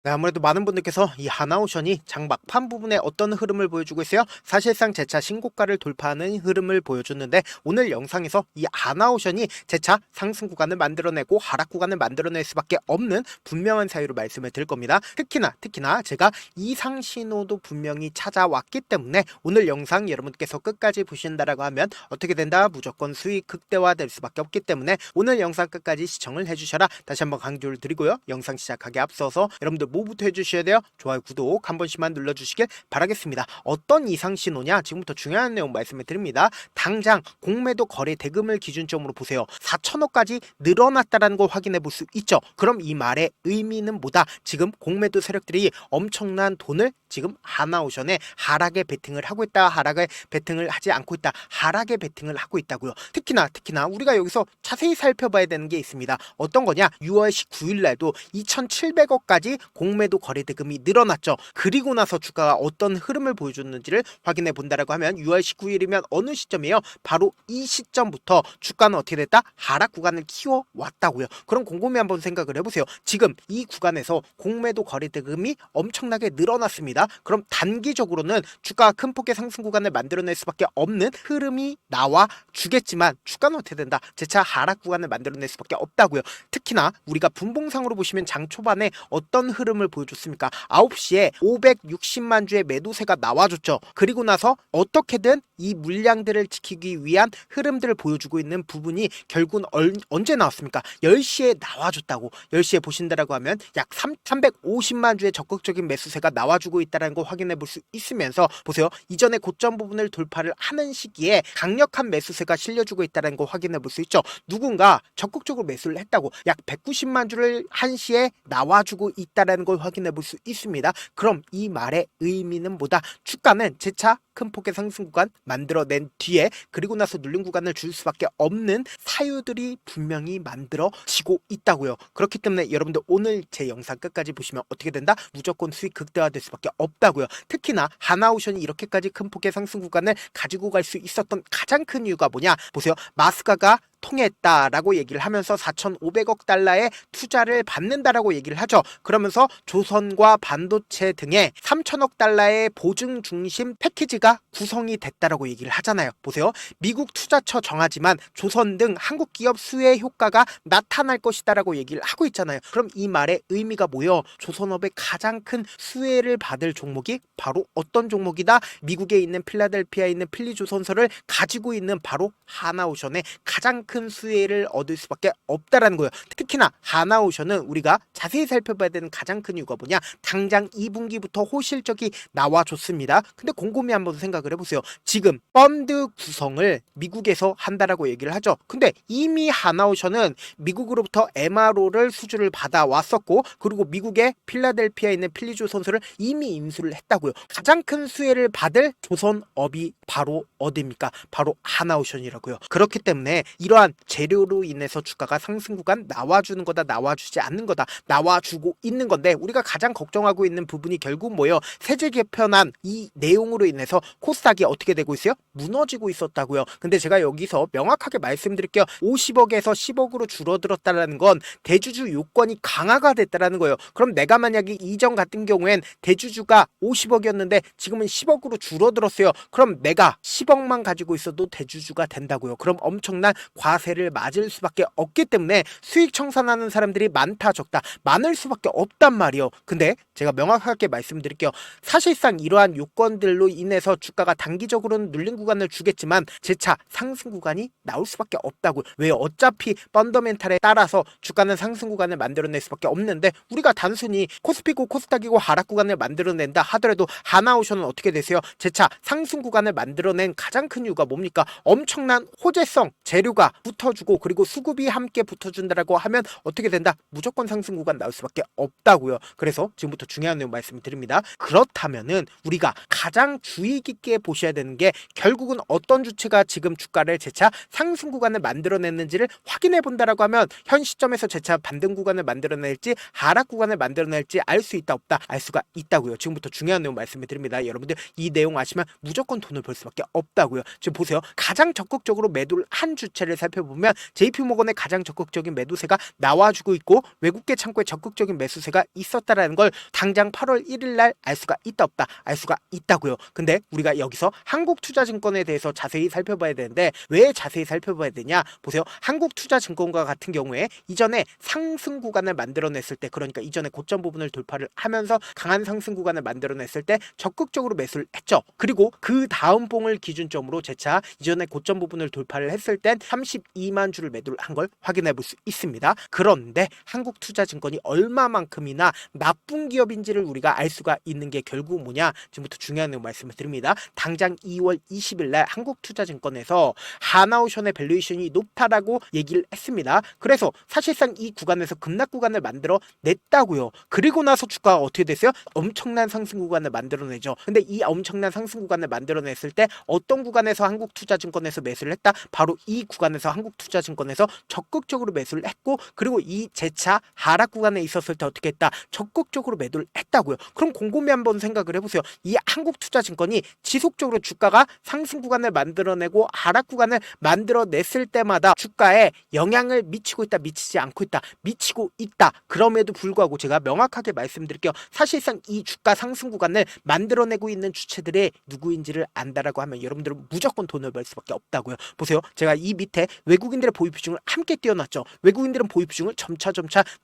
네, 아무래도 많은 분들께서 이 하나오션이 장 막판 부분에 어떤 흐름을 보여주고 있어요? 사실상 재차 신고가를 돌파하는 흐름을 보여줬는데 오늘 영상에서 이 하나오션이 재차 상승 구간을 만들어내고 하락 구간을 만들어낼 수밖에 없는 분명한 사유로 말씀을 드릴 겁니다. 특히나 제가 이상 신호도 분명히 찾아왔기 때문에 오늘 영상 여러분께서 끝까지 보신다라고 하면 어떻게 된다? 무조건 수익 극대화될 수밖에 없기 때문에 오늘 영상 끝까지 시청을 해주셔라. 다시 한번 강조를 드리고요. 영상 시작하기 앞서서 여러분들 뭐부터 해주셔야 돼요? 좋아요, 구독 한 번씩만 눌러주시길 바라겠습니다. 어떤 이상 신호냐? 지금부터 중요한 내용 말씀을 드립니다. 당장 공매도 거래 대금을 기준점으로 보세요. 4천억까지 늘어났다는 걸 확인해 볼 수 있죠. 그럼 이 말의 의미는 뭐다? 지금 공매도 세력들이 엄청난 돈을 지금 하나오션에 하락에 베팅을 하고 있다. 하락에 베팅을 하지 않고 있다. 하락에 베팅을 하고 있다고요. 특히나 우리가 여기서 자세히 살펴봐야 되는 게 있습니다. 어떤 거냐? 6월 19일 날도 2,700억까지 공매도 거래 대금이 늘어났죠. 그리고 나서 주가가 어떤 흐름을 보여줬는지를 확인해 본다라고 하면 6월 19일이면 어느 시점이에요? 바로 이 시점부터 주가는 어떻게 됐다? 하락 구간을 키워왔다고요. 그럼 곰곰이 한번 생각을 해보세요. 지금 이 구간에서 공매도 거래 대금이 엄청나게 늘어났습니다. 그럼 단기적으로는 주가가 큰 폭의 상승 구간을 만들어낼 수밖에 없는 흐름이 나와 주겠지만 주가는 어떻게 된다? 재차 하락 구간을 만들어낼 수밖에 없다고요. 특히나 우리가 분봉상으로 보시면 장 초반에 어떤 흐름을 보여줬습니까? 9시에 560만 주의 매도세가 나와줬죠. 그리고 나서 어떻게든 이 물량들을 지키기 위한 흐름들을 보여주고 있는 부분이 결국은 언제 나왔습니까? 10시에 나와줬다고. 10시에 보신다라고 하면 약 350만 주의 적극적인 매수세가 나와주고 있다는 걸 확인해 볼 수 있으면서 보세요. 이전에 고점 부분을 돌파를 하는 시기에 강력한 매수세가 실려주고 있다는 걸 확인해 볼 수 있죠. 누군가 적극적으로 매수를 했다고. 약 190만 주를 한시에 나와주고 있다는 걸 확인해 볼 수 있습니다. 그럼 이 말의 의미는 뭐다? 주가는 재차 큰 폭의 상승 구간 만들어낸 뒤에 그리고 나서 눌린 구간을 줄 수밖에 없는 사유들이 분명히 만들어지고 있다고요. 그렇기 때문에 여러분들 오늘 제 영상 끝까지 보시면 어떻게 된다? 무조건 수익 극대화될 수밖에 없다고요. 특히나 하나오션이 이렇게까지 큰 폭의 상승 구간을 가지고 갈 수 있었던 가장 큰 이유가 뭐냐? 보세요. 마스카가 통했다라고 얘기를 하면서 4,500억 달러의 투자를 받는다라고 얘기를 하죠. 그러면서 조선과 반도체 등의 3천억 달러의 보증 중심 패키지가 구성이 됐다라고 얘기를 하잖아요. 보세요. 미국 투자처 정하지만 조선 등 한국 기업 수혜 효과가 나타날 것이다라고 얘기를 하고 있잖아요. 그럼 이 말의 의미가 뭐예요? 조선업의 가장 큰 수혜를 받을 종목이 바로 어떤 종목이다? 미국에 있는 필라델피아에 있는 필리조선소를 가지고 있는 바로 하나오션의 가장 큰 수혜를 얻을 수밖에 없다라는 거예요. 특히나 하나오션은 우리가 자세히 살펴봐야 되는 가장 큰 이유가 뭐냐? 당장 2분기부터 호실적이 나와줬습니다. 근데 곰곰이 한번 생각을 해보세요. 지금 펀드 구성을 미국에서 한다라고 얘기를 하죠. 근데 이미 하나오션은 미국으로부터 MRO를 수주를 받아왔었고 그리고 미국의 필라델피아에 있는 필리조선소를 이미 인수를 했다고요. 가장 큰 수혜를 받을 조선업이 바로 어디입니까? 바로 하나오션이라고요. 그렇기 때문에 이러한 재료로 인해서 주가가 상승 구간 나와주는 거다, 나와주지 않는 거다, 나와주고 있는 건데 우리가 가장 걱정하고 있는 부분이 결국 뭐예요? 세제 개편안 이 내용으로 인해서 코스닥이 어떻게 되고 있어요? 무너지고 있었다고요. 근데 제가 여기서 명확하게 말씀드릴게요. 50억에서 10억으로 줄어들었다는 건 대주주 요건이 강화가 됐다는 거예요. 그럼 내가 만약에 이전 같은 경우엔 대주주가 50억이었는데 지금은 10억으로 줄어들었어요. 그럼 내가 10억만 가지고 있어도 대주주가 된다고요. 그럼 엄청난 과세를 맞을 수밖에 없기 때문에 수익 청산하는 사람들이 많다 적다 많을 수밖에 없단 말이에요. 근데 제가 명확하게 말씀드릴게요. 사실상 이러한 요건들로 인해서 주가가 단기적으로는 눌린 구간을 주겠지만 재차 상승 구간이 나올 수밖에 없다고. 왜? 어차피 펀더멘탈에 따라서 주가는 상승 구간을 만들어낼 수밖에 없는데 우리가 단순히 코스피고 코스닥이고 하락 구간을 만들어낸다 하더라도 하나오션은 어떻게 되세요? 재차 상승 구간을 만들어낸 가장 큰 이유가 뭡니까? 엄청난 호재성 재료가 붙어주고 그리고 수급이 함께 붙어준다라고 하면 어떻게 된다? 무조건 상승 구간 나올 수밖에 없다고요. 그래서 지금부터 중요한 내용 말씀드립니다. 그렇다면은 우리가 가장 주의 깊게 보셔야 되는 게 결국은 어떤 주체가 지금 주가를 재차 상승 구간을 만들어냈는지를 확인해 본다라고 하면 현 시점에서 재차 반등 구간을 만들어낼지 하락 구간을 만들어낼지 알 수 있다 없다? 알 수가 있다고요. 지금부터 중요한 내용 말씀을 드립니다. 여러분들 이 내용 아시면 무조건 돈을 벌 수밖에 없다고요. 지금 보세요. 가장 적극적으로 매도를 한 주체를 살펴보면 JP모건의 가장 적극적인 매도세가 나와주고 있고 외국계 창구에 적극적인 매수세가 있었다라는 걸 당장 8월 1일 날 알 수가 있다 없다 알 수가 있다고요. 근데 우리가 여기서 한국투자증권에 대해서 자세히 살펴봐야 되는데 왜 자세히 살펴봐야 되냐? 보세요. 한국투자증권과 같은 경우에 이전에 상승 구간을 만들어냈을 때, 그러니까 이전에 고점 부분을 돌파를 하면서 강한 상승 구간을 만들어냈을 때 적극적으로 매수를 했죠. 그리고 그 다음 봉을 기준점으로 재차 이전에 고점 부분을 돌파를 했을 땐 32만 주를 매도를 한 걸 확인해 볼 수 있습니다. 그런데 한국투자증권이 얼마만큼이나 나쁜 기업인지를 우리가 알 수가 있는 게 결국 뭐냐? 지금부터 중요한 내용 말씀을 드립니다. 당장 2월 20일 날 한국투자증권에서 하나오션의 밸류에이션이 높다라고 얘기를 했습니다. 그래서 사실상 이 구간에서 급락 구간을 만들어 냈다고요. 그리고 나서 주가가 어떻게 됐어요? 엄청난 상승 구간을 만들어내죠. 근데 이 엄청난 상승 구간을 만들어냈을 때 어떤 구간에서 한국투자증권에서 매수를 했다? 바로 이 구간에서 한국투자증권에서 적극적으로 매수를 했고, 그리고 이 재차 하락 구간에 있었을 때 어떻게 했다? 적극적으로 매도를 했다고요. 그럼 곰곰이 한번 생각을 해보세요. 이 한국투자증권이 지속적으로 주가가 상승 구간을 만들어내고 하락 구간을 만들어냈을 때마다 주가에 영향을 미치고 있다, 미치지 않고 있다, 미치고 있다. 그럼에도 불구하고 제가 명확하게 말씀드릴게요. 사실상 이 주가 상승 구간을 만들어내고 있는 주체들이 누구인지를 안다라고 하면 여러분들은 무조건 돈을 벌 수밖에 없다고요. 보세요. 제가 이 밑에 외국인들의 보유 비중을 함께 띄워놨죠. 외국인들은 보유 비중을 점차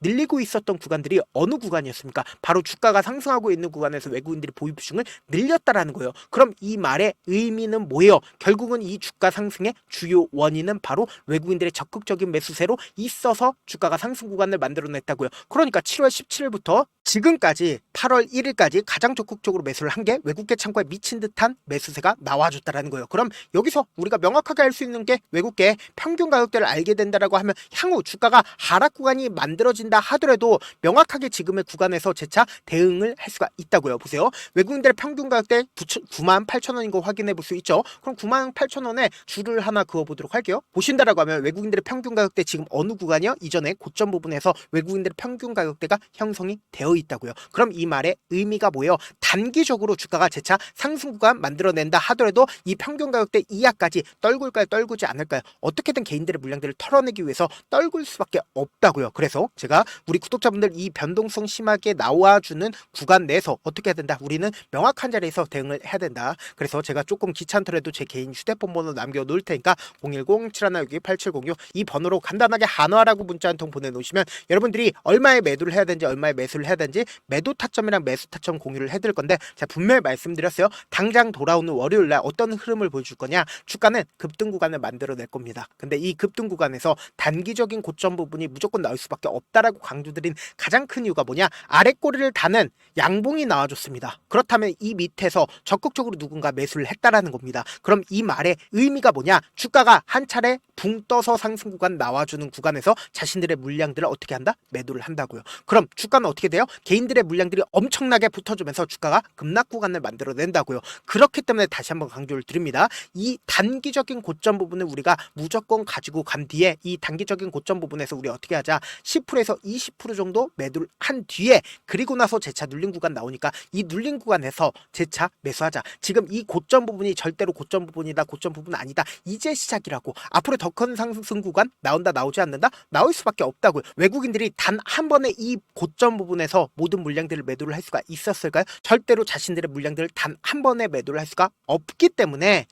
늘리고 있었던 구간들이 어느 구간이었습니까? 바로 주가가 상승하고 있는 구간에서 외국인들이 보유 비중을 늘렸다라는 거예요. 그럼 이 말의 의미는 뭐예요? 결국은 이 주가 상승의 주요 원인은 바로 외국인들의 적극적인 매수세로 있어서 주가가 상승 구간을 만들어냈다고요. 그러니까 7월 17일부터 지금까지 8월 1일까지 가장 적극적으로 매수를 한 게 외국계 창고에 미친 듯한 매수세가 나와줬다라는 거예요. 그럼 여기서 우리가 명확하게 알 수 있는 게 외국계 평균 가격대를 알게 된다라고 하면 향후 주가가 하락 구간이 만들어진다 하더라도 명확하게 지금의 구간에서 재차 대응을 할 수가 있다고요. 보세요. 외국인들의 평균 가격대 98,000원인 거 확인해 볼 수 있죠. 그럼 98,000원에 줄을 하나 그어 보도록 할게요. 보신다라고 하면 외국인들의 평균 가격대 지금 어느 구간이요? 이전에 고점 부분에서 외국인들의 평균 가격대가 형성이 되어 있다고요. 그럼 이 말의 의미가 뭐예요? 단기적으로 주가가 재차 상승 구간 만들어낸다 하더라도 이 평균 가격대 이하까지 떨굴까요? 떨구지 않을까요? 어떻게든 개인들의 물량들을 털어내기 위해서 떨굴 수밖에 없다고요. 그래서 제가 우리 구독자분들 이 변동성 심하게 나와주는 구간 내에서 어떻게 해야 된다? 우리는 명확한 자리에서 대응을 해야 된다. 그래서 제가 조금 귀찮더라도 제 개인 휴대폰 번호 남겨놓을 테니까 010-7162-8706 이 번호로 간단하게 한화라고 문자 한 통 보내놓으시면 여러분들이 얼마에 매도를 해야 되는지 얼마에 매수를 해야 되는지 매도 타점이랑 매수 타점 공유를 해드릴 건데 제가 분명히 말씀드렸어요. 당장 돌아오는 월요일날 어떤 흐름을 보여줄 거냐? 주가는 급등 구간을 만들어낼 겁니다. 근데 이 급등 구간에서 단기적인 고점 부분이 무조건 나올 수밖에 없다라고 강조드린 가장 큰 이유가 뭐냐? 아랫꼬리를 다는 양봉이 나와줬습니다. 그렇다면 이 밑에서 적극적으로 누군가 매수를 했다라는 겁니다. 그럼 이 말의 의미가 뭐냐? 주가가 한 차례 붕 떠서 상승 구간 나와주는 구간에서 자신들의 물량들을 어떻게 한다? 매도를 한다고요. 그럼 주가는 어떻게 돼요? 개인들의 물량들이 엄청나게 붙어주면서 주가가 급락 구간을 만들어낸다고요. 그렇기 때문에 다시 한번 강조를 드립니다. 이 단기적인 고점 부분을 우리가 무조건 가지고 간 뒤에 이 단기적인 고점 부분에서 우리 어떻게 하자? 10%에서 20% 정도 매도를 한 뒤에 그리고 나서 재차 눌린 구간 나오니까 이 눌린 구간에서 재차 매수하자. 지금 이 고점 부분이 절대로 고점 부분이다, 고점 부분 아니다. 이제 시작이라고. 앞으로 더 큰 상승 구간 나온다, 나오지 않는다? 나올 수밖에 없다고요. 외국인들이 단 한 번에 이 고점 부분에서 모든 물량들을 매도를 할 수가 있었을까요? 절대로 자신들의 물량들을 단 한 번에 매도를 할 수가 없기 때문에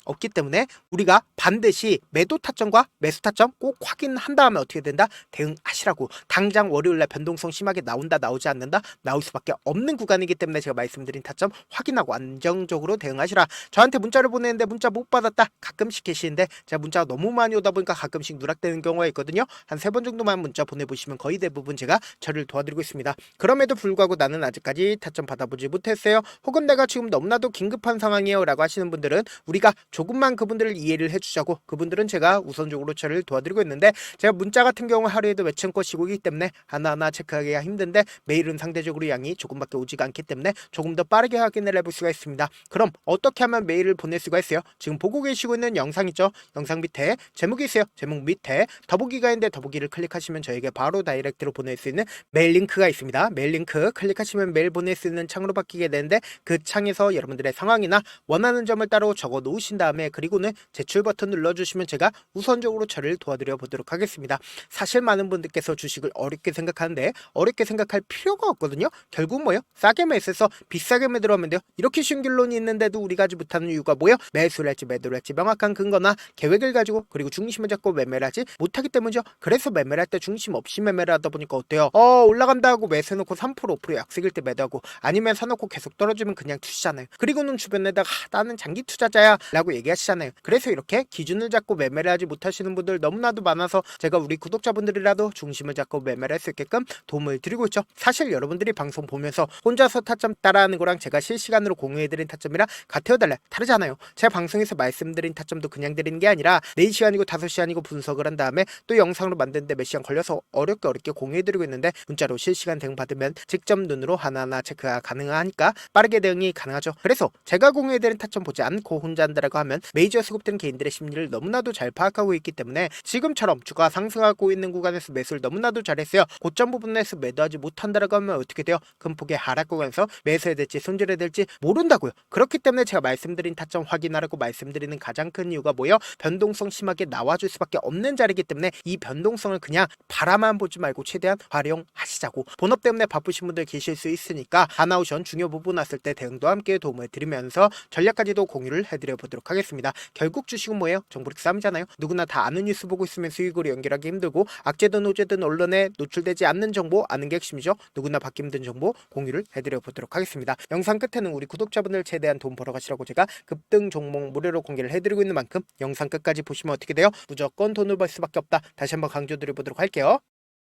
우리가 반드시 매도 타점과 매수 타점 꼭 확인한 다음에 어떻게 된다? 대응하시라고. 당장 월요일날 변동성 심하게 나온다, 나오지 않는다? 나올 수밖에 없는 구간이기 때문에 제가 말씀드린 타점 확인하고 안정적으로 대응하시라. 저한테 문자를 보내는데 문자 못 받았다 가끔씩 계시는데 제가 문자가 너무 많이 오다 보니까 가끔씩 누락되는 경우가 있거든요. 한 3번 정도만 문자 보내보시면 거의 대부분 제가 저를 도와드리고 있습니다. 그럼에도 불구하고 나는 아직까지 타점 받아보지 못했어요. 혹은 내가 지금 너무나도 긴급한 상황이에요 라고 하시는 분들은 우리가 조금만 그분들을 이해를 해주자고, 그분들은 제가 우선적으로 저를 도와드리고 있는데 제가 문자 같은 경우 하루에도 몇천 건씩오기 때문에 하나하나 체크하기가 힘든데 메일은 상대적으로 양이 조금밖에 오지가 않기 때문에 조금 더 빠르게 확인을 해볼 수가 있습니다. 그럼 어떻게 하면 메일을 보낼 수가 있어요? 지금 보고 계시고 있는 영상 있죠? 영상 밑에 제목이 있어요. 제목 밑에 더보기가 있는데 더보기를 클릭하시면 저에게 바로 다이렉트로 보낼 수 있는 메일 링크가 있습니다. 메일 링크 클릭하시면 메일 보낼 수 있는 창으로 바뀌게 되는데 그 창에서 여러분들의 상황이나 원하는 점을 따로 적어 놓으신 다음에 그리고는 제출 버튼 눌러주시면 제가 우선 우선적으로 저를 도와드려 보도록 하겠습니다. 사실 많은 분들께서 주식을 어렵게 생각하는데 어렵게 생각할 필요가 없거든요. 결국 뭐요? 싸게 매수해서 비싸게 매도하면 돼요. 이렇게 쉬운 결론이 있는데도 우리가 하지 못하는 이유가 뭐예요? 매수를 할지 매도를 할지 명확한 근거나 계획을 가지고 그리고 중심을 잡고 매매를 하지 못하기 때문이죠. 그래서 매매를 할 때 중심 없이 매매를 하다 보니까 어때요? 올라간다 하고 매수해놓고 3% 5% 약속일 때 매도하고 아니면 사놓고 계속 떨어지면 그냥 투시잖아요. 그리고는 주변에다가 나는 장기 투자자야 라고 얘기하시잖아요. 그래서 이렇게 기준을 잡고 매매를 하지 못하시는 분들 너무나도 많아서 제가 우리 구독자분들이라도 중심을 잡고 매매를 할 수 있게끔 도움을 드리고 있죠. 사실 여러분들이 방송 보면서 혼자서 타점 따라하는 거랑 제가 실시간으로 공유해드린 타점이랑 같아요 달라요? 다르잖아요. 제가 방송에서 말씀드린 타점도 그냥 드리는 게 아니라 4시간이고 5시간이고 분석을 한 다음에 또 영상으로 만드는데 몇 시간 걸려서 어렵게 공유해드리고 있는데 문자로 실시간 대응 받으면 직접 눈으로 하나하나 체크가 가능하니까 빠르게 대응이 가능하죠. 그래서 제가 공유해드린 타점 보지 않고 혼자 한다라고 하면 메이저 수급된 개인들의 심리를 너무나도 잘 파악하고 있기 때문에 지금처럼 주가 상승하고 있는 구간에서 매수를 너무나도 잘했어요. 고점 부분에서 매도하지 못한다라고 하면 어떻게 돼요? 큰 폭의 하락 구간에서 매수해야 될지 손절해야 될지 모른다고요. 그렇기 때문에 제가 말씀드린 타점 확인하라고 말씀드리는 가장 큰 이유가 뭐예요? 변동성 심하게 나와줄 수밖에 없는 자리이기 때문에 이 변동성을 그냥 바라만 보지 말고 최대한 활용하시자고. 본업 때문에 바쁘신 분들 계실 수 있으니까 하나오션 중요 부분 왔을 때 대응도 함께 도움을 드리면서 전략까지도 공유를 해드려 보도록 하겠습니다. 결국 주식은 뭐예요? 정보력 싸움이잖아요. 누구나 다 아는 뉴스 보고 있으면 수익으로 연결하기 힘들고 악재든 호재든 언론에 노출되지 않는 정보 아는 게 핵심이죠. 누구나 받기 힘든 정보 공유를 해드려 보도록 하겠습니다. 영상 끝에는 우리 구독자분들 최대한 돈 벌어가시라고 제가 급등 종목 무료로 공개를 해드리고 있는 만큼 영상 끝까지 보시면 어떻게 돼요? 무조건 돈을 벌 수밖에 없다. 다시 한번 강조드려 보도록 할게요.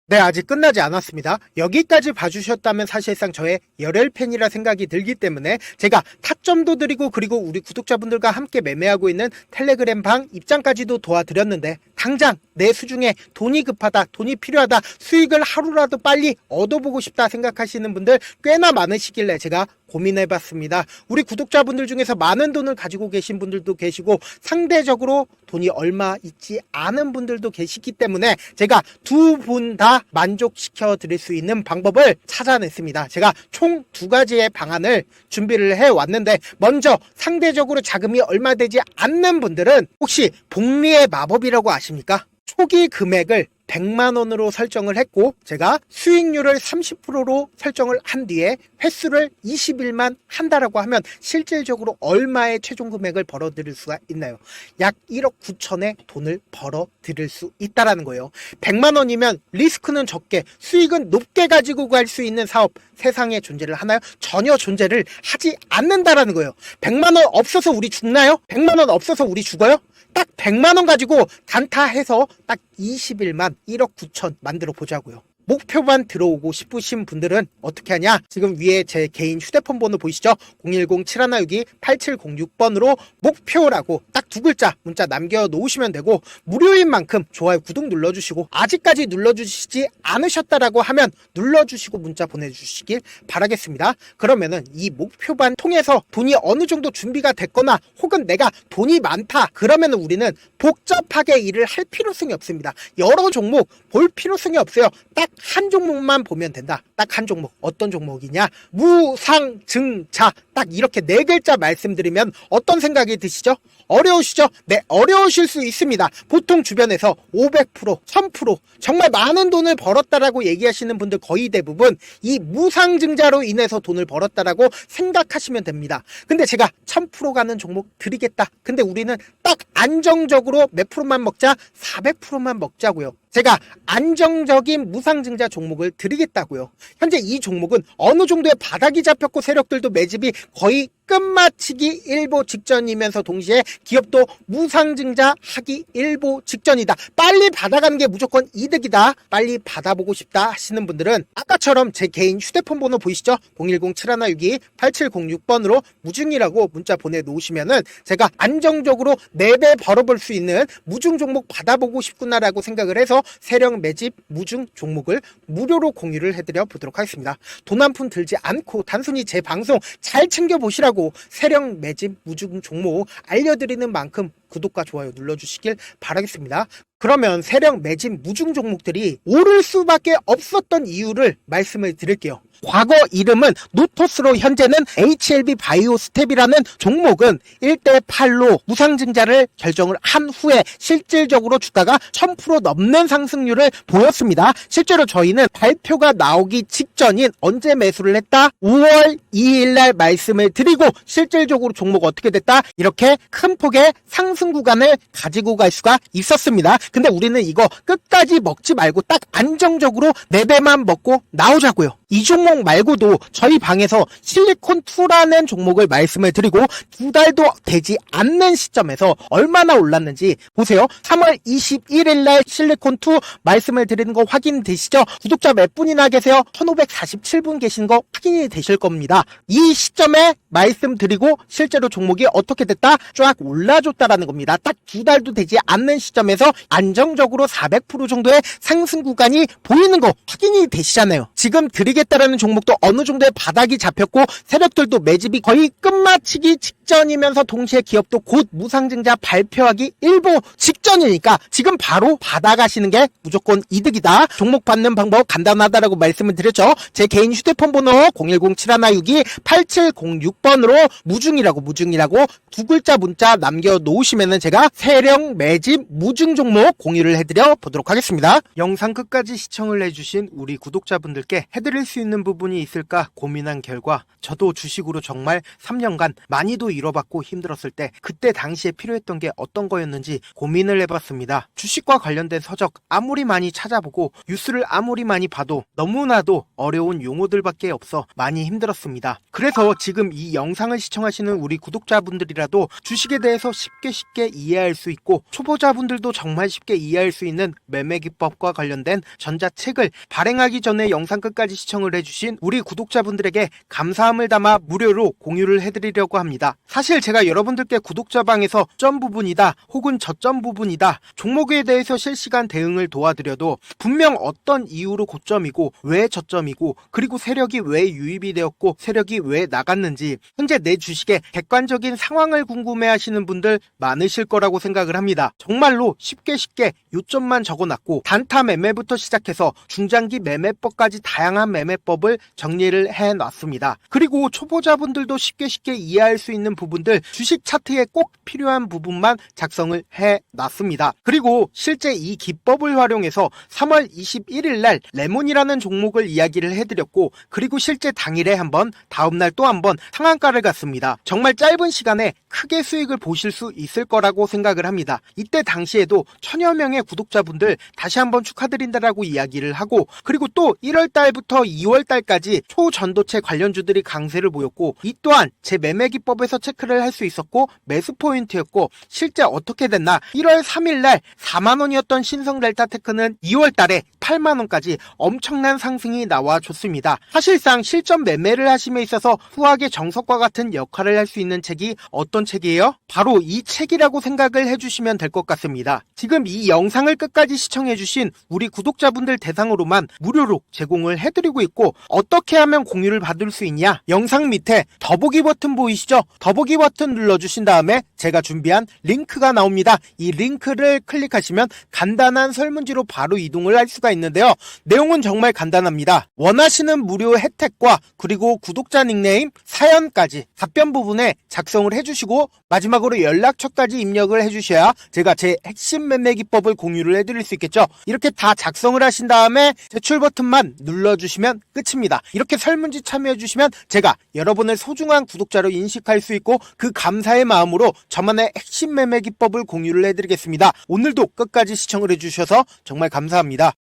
네, 아직 끝나지 않았습니다. 여기까지 봐주셨다면 사실상 저의 열혈 팬이라 생각이 들기 때문에 제가 타점도 드리고 그리고 우리 구독자분들과 함께 매매하고 있는 텔레그램 방 입장까지도 도와드렸는데 당장 내 수중에 돈이 급하다, 돈이 필요하다, 수익을 하루라도 빨리 얻어보고 싶다 생각하시는 분들 꽤나 많으시길래 제가 고민해봤습니다. 우리 구독자분들 중에서 많은 돈을 가지고 계신 분들도 계시고 상대적으로 돈이 얼마 있지 않은 분들도 계시기 때문에 제가 두 분 다 만족시켜 드릴 수 있는 방법을 찾아냈습니다. 제가 총 2가지의 방안을 준비를 해왔는데 먼저 상대적으로 자금이 얼마 되지 않는 분들은 혹시 복리의 마법이라고 아십니까? 초기 금액을 100만원으로 설정을 했고 제가 수익률을 30%로 설정을 한 뒤에 횟수를 20일만 한다라고 하면 실질적으로 얼마의 최종 금액을 벌어들일 수가 있나요? 약 1억 9천의 돈을 벌어들일 수 있다라는 거예요. 100만원이면 리스크는 적게 수익은 높게 가지고 갈 수 있는 사업 세상에 존재를 하나요? 전혀 존재를 하지 않는다라는 거예요. 100만원 없어서 우리 죽나요? 100만원 없어서 우리 죽어요? 딱 100만원 가지고 단타해서 딱 20일만 1억 9천 만들어 보자고요. 목표만 들어오고 싶으신 분들은 어떻게 하냐? 지금 위에 제 개인 휴대폰 번호 보이시죠? 010-7162-8706번으로 목표라고 딱 2글자 문자 남겨놓으시면 되고 무료인 만큼 좋아요 구독 눌러주시고 아직까지 눌러주시지 않으셨다라고 하면 눌러주시고 문자 보내주시길 바라겠습니다. 그러면은 이 목표반 통해서 돈이 어느 정도 준비가 됐거나 혹은 내가 돈이 많다 그러면은 우리는 복잡하게 일을 할 필요성이 없습니다. 여러 종목 볼 필요성이 없어요. 딱 한 종목만 보면 된다. 딱 한 종목. 어떤 종목이냐? 무상증자. 딱 이렇게 4글자 말씀드리면 어떤 생각이 드시죠? 어려우시죠? 네, 어려우실 수 있습니다. 보통 주변에서 500%, 1000% 정말 많은 돈을 벌었다라고 얘기하시는 분들 거의 대부분 이 무상증자로 인해서 돈을 벌었다라고 생각하시면 됩니다. 근데 제가 1000% 가는 종목 드리겠다. 근데 우리는 딱 안정적으로 몇 프로만 먹자? 400%만 먹자고요. 제가 안정적인 무상증자 종목을 드리겠다고요. 현재 이 종목은 어느 정도의 바닥이 잡혔고 세력들도 매집이 거의 끝마치기 일보 직전이면서 동시에 기업도 무상증자 하기 일보 직전이다. 빨리 받아가는 게 무조건 이득이다. 빨리 받아보고 싶다 하시는 분들은 아까처럼 제 개인 휴대폰 번호 보이시죠? 010-7162-8706번으로 무중이라고 문자 보내놓으시면은 제가 안정적으로 4배 벌어볼 수 있는 무중 종목 받아보고 싶구나라고 생각을 해서 세력 매집 무중 종목을 무료로 공유를 해드려 보도록 하겠습니다. 돈 한 푼 들지 않고 단순히 제 방송 잘 챙겨보시라고 세력 매집 무중 종목 알려드리는 만큼 구독과 좋아요 눌러주시길 바라겠습니다. 그러면 세력 매집 무중 종목들이 오를 수밖에 없었던 이유를 말씀을 드릴게요. 과거 이름은 노토스로 현재는 HLB 바이오스텝이라는 종목은 1대8로 무상증자를 결정을 한 후에 실질적으로 주가가 1000% 넘는 상승률을 보였습니다. 실제로 저희는 발표가 나오기 직전인 언제 매수를 했다? 5월 2일 날 말씀을 드리고 실질적으로 종목 어떻게 됐다? 이렇게 큰 폭의 상승 구간을 가지고 갈 수가 있었습니다. 근데 우리는 이거 끝까지 먹지 말고 딱 안정적으로 4배만 먹고 나오자고요. 이 종목 말고도 저희 방에서 실리콘2라는 종목을 말씀을 드리고 2달도 되지 않는 시점에서 얼마나 올랐는지 보세요. 3월 21일 날 실리콘2 말씀을 드리는 거 확인되시죠? 구독자 몇 분이나 계세요? 1547분 계신 거 확인이 되실 겁니다. 이 시점에 말씀드리고 실제로 종목이 어떻게 됐다? 쫙 올라줬다라는 겁니다. 딱 2달도 되지 않는 시점에서 안정적으로 400% 정도의 상승 구간이 보이는 거 확인이 되시잖아요. 지금 드리겠다라는 종목도 어느 정도의 바닥이 잡혔고 세력들도 매집이 거의 끝마치기 직전이면서 동시에 기업도 곧 무상증자 발표하기 일보 직전이니까 지금 바로 받아가시는 게 무조건 이득이다. 종목 받는 방법 간단하다라고 말씀을 드렸죠. 제 개인 휴대폰 번호 010-7162-8706번으로 무중이라고 두 글자 문자 남겨놓으시면은 제가 세력 매집 무중 종목 공유를 해드려 보도록 하겠습니다. 영상 끝까지 시청을 해주신 우리 구독자분들께 해드릴 수 있는 부분이 있을까 고민한 결과 저도 주식으로 정말 3년간 많이도 잃어봤고 힘들었을 때 그때 당시에 필요했던 게 어떤 거였는지 고민을 해봤습니다. 주식과 관련된 서적 아무리 많이 찾아보고 뉴스를 아무리 많이 봐도 너무나도 어려운 용어들밖에 없어 많이 힘들었습니다. 그래서 지금 이 영상을 시청하시는 우리 구독자분들이라도 주식에 대해서 쉽게 이해할 수 있고 초보자분들도 정말 쉽게 이해할 수 있는 매매 기법과 관련된 전자책을 발행하기 전에 영상 끝까지 시청을 해주신 우리 구독자분들에게 감사함을 담아 무료로 공유를 해드리려고 합니다. 사실 제가 여러분들께 구독자방에서 점 부분이다 혹은 저점 부분이다 종목에 대해서 실시간 대응을 도와드려도 분명 어떤 이유로 고점이고 왜 저점이고 그리고 세력이 왜 유입이 되었고 세력이 왜 나갔는지 현재 내 주식의 객관적인 상황을 궁금해하시는 분들 많으실 거라고 생각을 합니다. 정말로 쉽게 요점만 적어놨고 단타 매매부터 시작해서 중장기 매매법까지 다양한 매매법을 정리를 해놨습니다. 그리고 초보자분들도 쉽게 이해할 수 있는 부분들 주식 차트에 꼭 필요한 부분만 작성을 해놨습니다. 그리고 실제 이 기법을 활용해서 3월 21일 날 레몬이라는 종목을 이야기를 해드렸고 그리고 실제 당일에 한번 다음날 또 한번 상한가를 갔습니다. 정말 짧은 시간에 크게 수익을 보실 수 있을 거라고 생각을 합니다. 이때 당시에도 1000여 명의 구독자분들 다시 한번 축하드린다라고 이야기를 하고 그리고 또 1월달부터 2월달까지 초전도체 관련주들이 강세를 보였고 이 또한 제 매매 기법에서 체크를 할 수 있었고 매수 포인트였고 실제 어떻게 됐나 1월 3일날 4만원이었던 신성델타테크는 2월달에 8만원까지 엄청난 상승이 나와줬습니다. 사실상 실전 매매를 하심에 있어서 후하게 정석과 같은 역할을 할 수 있는 책이 어떤 책이에요? 바로 이 책이라고 생각을 해주시면 될 것 같습니다. 지금 이 영상을 끝까지 시청해주신 우리 구독자분들 대상으로만 무료로 제공을 해드리고 있고 어떻게 하면 공유를 받을 수 있냐? 영상 밑에 더보기 버튼 보이시죠? 더보기 버튼 눌러주신 다음에 제가 준비한 링크가 나옵니다. 이 링크를 클릭하시면 간단한 설문지로 바로 이동을 할 수가 있는데요. 내용은 정말 간단합니다. 원하시는 무료 혜택과 그리고 구독자 닉네임, 사연까지 답변 부분에 작성을 해주시고 마지막으로 연락처까지 입력을 해주셔야 제가 제 핵심 매매 기법을 공유를 해드릴 수 있겠죠. 이렇게 다 작성을 하신 다음에 제출 버튼만 눌러주시면 끝입니다. 이렇게 설문지 참여해주시면 제가 여러분을 소중한 구독자로 인식할 수 있고 그 감사의 마음으로 저만의 핵심 매매 기법을 공유를 해드리겠습니다. 오늘도 끝까지 시청을 해주셔서 정말 감사합니다.